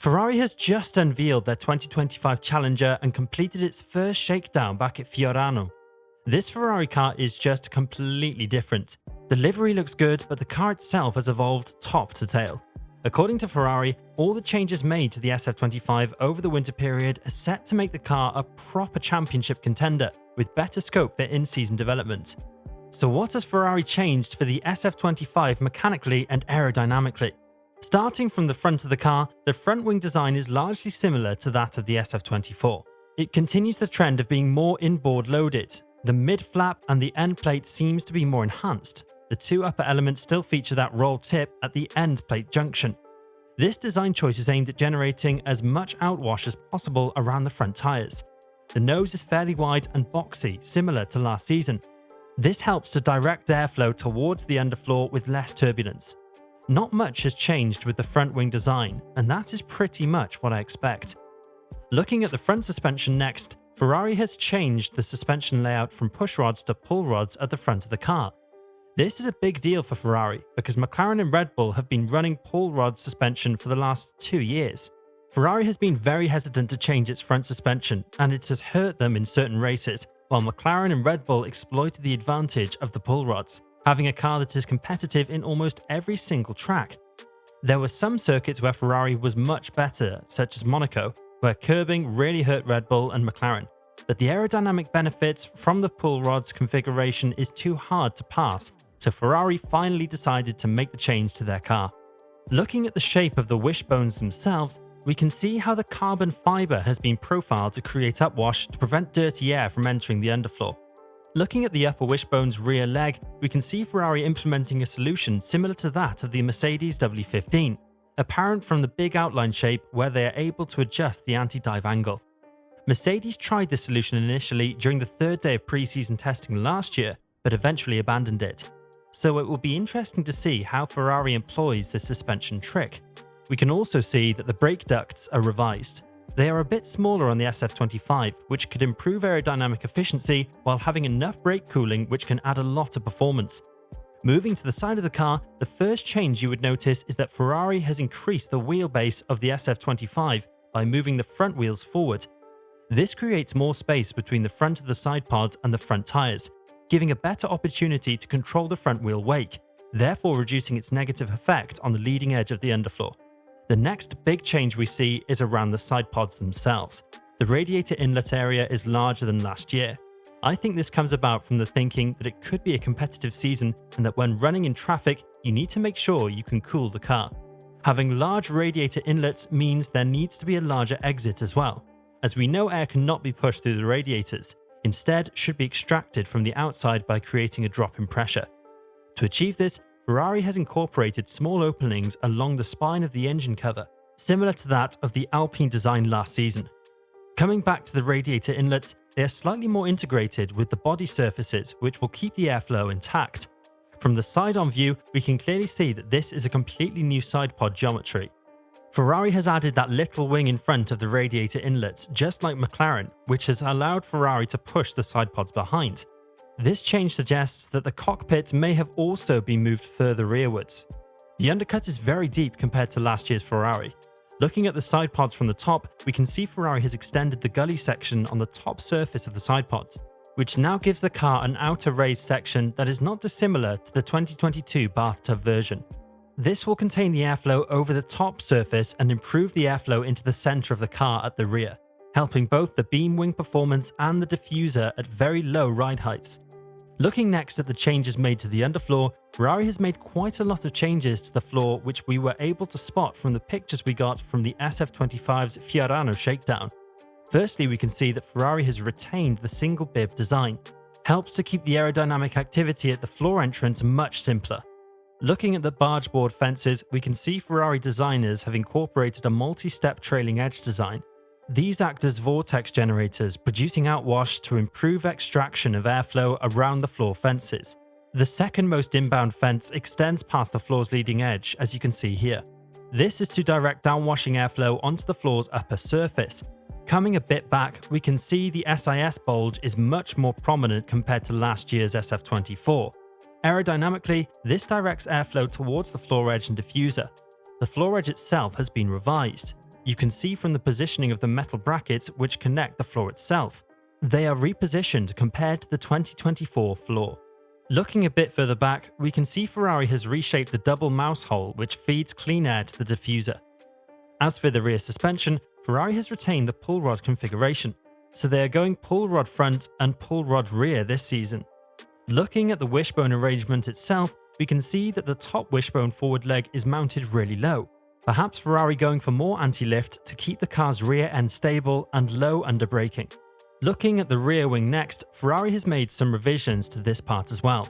Ferrari has just unveiled their 2025 Challenger and completed its first shakedown back at Fiorano. This Ferrari car is just completely different. The livery looks good, but the car itself has evolved top to tail. According to Ferrari, all the changes made to the SF25 over the winter period are set to make the car a proper championship contender, with better scope for in-season development. So what has Ferrari changed for the SF25 mechanically and aerodynamically? Starting from the front of the car, the front wing design is largely similar to that of the SF24. It continues the trend of being more inboard loaded. The mid-flap and the end plate seems to be more enhanced. The two upper elements still feature that roll tip at the end plate junction. This design choice is aimed at generating as much outwash as possible around the front tyres. The nose is fairly wide and boxy, similar to last season. This helps to direct airflow towards the underfloor with less turbulence. Not much has changed with the front wing design, and that is pretty much what I expect. Looking at the front suspension next, Ferrari has changed the suspension layout from push rods to pull rods at the front of the car. This is a big deal for Ferrari because McLaren and Red Bull have been running pull rod suspension for the last 2 years. Ferrari has been very hesitant to change its front suspension, and it has hurt them in certain races, while McLaren and Red Bull exploited the advantage of the pull rods, having a car that is competitive in almost every single track. There were some circuits where Ferrari was much better, such as Monaco, where curbing really hurt Red Bull and McLaren, but the aerodynamic benefits from the pull rods configuration is too hard to pass, so Ferrari finally decided to make the change to their car. Looking at the shape of the wishbones themselves, we can see how the carbon fibre has been profiled to create upwash to prevent dirty air from entering the underfloor. Looking at the upper wishbone's rear leg, we can see Ferrari implementing a solution similar to that of the Mercedes W15, apparent from the big outline shape where they are able to adjust the anti-dive angle. Mercedes tried this solution initially during the third day of pre-season testing last year, but eventually abandoned it. So it will be interesting to see how Ferrari employs this suspension trick. We can also see that the brake ducts are revised. They are a bit smaller on the SF25, which could improve aerodynamic efficiency while having enough brake cooling which can add a lot of performance. Moving to the side of the car, the first change you would notice is that Ferrari has increased the wheelbase of the SF25 by moving the front wheels forward. This creates more space between the front of the side pods and the front tyres, giving a better opportunity to control the front wheel wake, therefore reducing its negative effect on the leading edge of the underfloor. The next big change we see is around the side pods themselves. The radiator inlet area is larger than last year. I think this comes about from the thinking that it could be a competitive season and that when running in traffic, you need to make sure you can cool the car. Having large radiator inlets means there needs to be a larger exit as well, as we know air cannot be pushed through the radiators, instead should be extracted from the outside by creating a drop in pressure. To achieve this, Ferrari has incorporated small openings along the spine of the engine cover, similar to that of the Alpine design last season. Coming back to the radiator inlets, they are slightly more integrated with the body surfaces, which will keep the airflow intact. From the side-on view, we can clearly see that this is a completely new side pod geometry. Ferrari has added that little wing in front of the radiator inlets, just like McLaren, which has allowed Ferrari to push the side pods behind. This change suggests that the cockpit may have also been moved further rearwards. The undercut is very deep compared to last year's Ferrari. Looking at the side pods from the top, we can see Ferrari has extended the gully section on the top surface of the side pods, which now gives the car an outer raised section that is not dissimilar to the 2022 bathtub version. This will contain the airflow over the top surface and improve the airflow into the center of the car at the rear, helping both the beam wing performance and the diffuser at very low ride heights. Looking next at the changes made to the underfloor, Ferrari has made quite a lot of changes to the floor which we were able to spot from the pictures we got from the SF25's Fiorano shakedown. Firstly, we can see that Ferrari has retained the single bib design, helps to keep the aerodynamic activity at the floor entrance much simpler. Looking at the bargeboard fences, we can see Ferrari designers have incorporated a multi-step trailing edge design. These act as vortex generators, producing outwash to improve extraction of airflow around the floor fences. The second most inbound fence extends past the floor's leading edge, as you can see here. This is to direct downwashing airflow onto the floor's upper surface. Coming a bit back, we can see the SIS bulge is much more prominent compared to last year's SF24. Aerodynamically, this directs airflow towards the floor edge and diffuser. The floor edge itself has been revised. You can see from the positioning of the metal brackets which connect the floor itself. They are repositioned compared to the 2024 floor. Looking a bit further back, we can see Ferrari has reshaped the double mouse hole which feeds clean air to the diffuser. As for the rear suspension, Ferrari has retained the pull rod configuration, so they are going pull rod front and pull rod rear this season. Looking at the wishbone arrangement itself, we can see that the top wishbone forward leg is mounted really low. Perhaps Ferrari going for more anti-lift to keep the car's rear end stable and low under braking. Looking at the rear wing next, Ferrari has made some revisions to this part as well.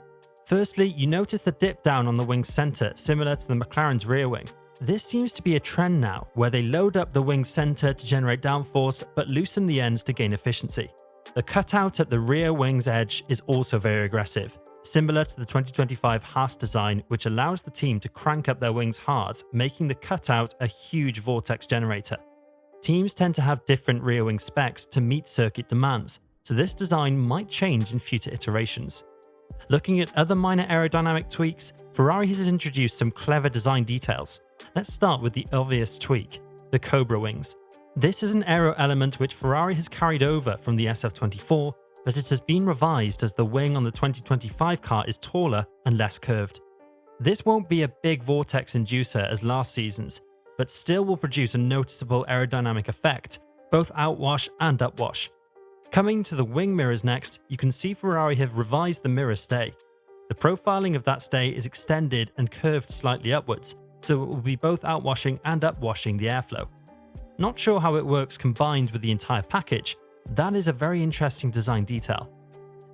Firstly, you notice the dip down on the wing's centre similar to the McLaren's rear wing. This seems to be a trend now, where they load up the wing's centre to generate downforce but loosen the ends to gain efficiency. The cutout at the rear wing's edge is also very aggressive, similar to the 2025 Haas design, which allows the team to crank up their wings hard, making the cutout a huge vortex generator. Teams tend to have different rear wing specs to meet circuit demands, so this design might change in future iterations. Looking at other minor aerodynamic tweaks, Ferrari has introduced some clever design details. Let's start with the obvious tweak, the Cobra wings. This is an aero element which Ferrari has carried over from the SF24, but it has been revised as the wing on the 2025 car is taller and less curved. This won't be a big vortex inducer as last season's, but still will produce a noticeable aerodynamic effect, both outwash and upwash. Coming to the wing mirrors next, you can see Ferrari have revised the mirror stay. The profiling of that stay is extended and curved slightly upwards, so it will be both outwashing and upwashing the airflow. Not sure how it works combined with the entire package, but that is a very interesting design detail.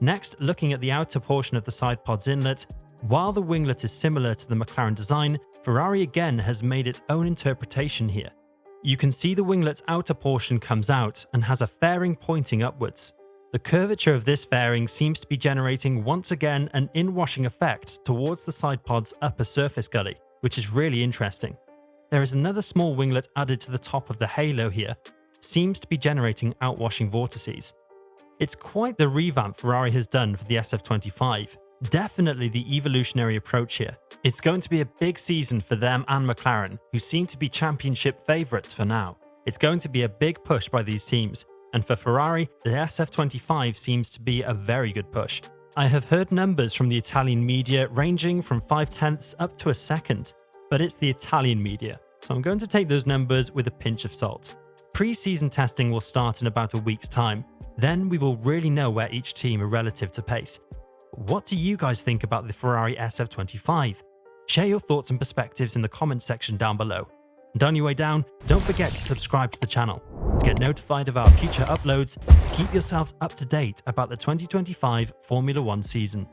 Next, looking at the outer portion of the side pod's inlet, while the winglet is similar to the McLaren design, Ferrari again has made its own interpretation here. You can see the winglet's outer portion comes out and has a fairing pointing upwards. The curvature of this fairing seems to be generating once again an inwashing effect towards the side pod's upper surface gully, which is really interesting. There is another small winglet added to the top of the halo here, seems to be generating outwashing vortices. It's quite the revamp Ferrari has done for the SF25. Definitely the evolutionary approach here. It's going to be a big season for them and McLaren, who seem to be championship favourites for now. It's going to be a big push by these teams, and for Ferrari, the SF25 seems to be a very good push. I have heard numbers from the Italian media ranging from 5/10 up to a second, but it's the Italian media, so I'm going to take those numbers with a pinch of salt. Pre-season testing will start in about a week's time, then we will really know where each team are relative to pace. What do you guys think about the Ferrari SF25? Share your thoughts and perspectives in the comments section down below. And on your way down, don't forget to subscribe to the channel to get notified of our future uploads to keep yourselves up to date about the 2025 Formula 1 season.